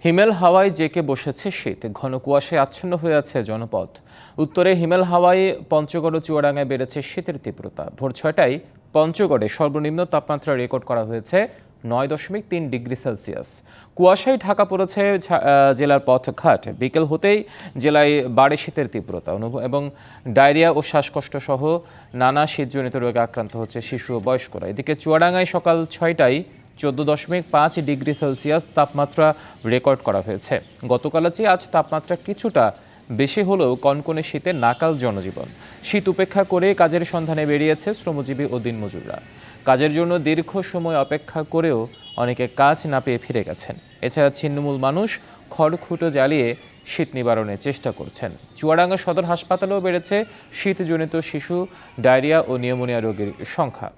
হিমেল হাওয়ায় জেঁকে বসেছে শীত, ঘন কুয়াশায় আচ্ছন্ন হয়ে আছে জনপদ। উত্তরে হিমেল হাওয়ায় পঞ্চগড় ও চুয়াডাঙ্গায় বেড়েছে শীতের তীব্রতা। ভোর 6টায় পঞ্চগড়ে সর্বনিম্ন তাপমাত্রা রেকর্ড করা হয়েছে 9.3 ডিগ্রি সেলসিয়াস। কুয়াশায় ঢাকা পড়েছে জেলার পথঘাট। বিকেল হতেই জেলায় বাড়ে শীতের তীব্রতা এবং ডায়রিয়া ও শ্বাসকষ্ট সহ নানা শীতজনিত রোগে আক্রান্ত হচ্ছে শিশু ও বয়স্করা। এদিকে চুয়াডাঙ্গায় সকাল 6টায় 14.5 ডিগ্রি সেলসিয়াস তাপমাত্রা রেকর্ড করা হয়েছে। গতকাল চেয়ে আজ তাপমাত্রা কিছুটা বেশি হলেও কনকনে শীতে নাকাল জনজীবন। শীত উপেক্ষা করে কাজের সন্ধানে বেরিয়েছে শ্রমজীবী ও দিনমজুররা। কাজের জন্য দীর্ঘ সময় অপেক্ষা করেও অনেকে কাজ না পেয়ে ফিরে গেছেন। এছাড়া ছিন্নমূল মানুষ খড়কুটো জ্বালিয়ে শীত নিবারণের চেষ্টা করছেন। চুয়াডাঙ্গা সদর হাসপাতালেও বেড়েছে শীতজনিত শিশু, ডায়রিয়া ও নিউমোনিয়া রোগীর সংখ্যা।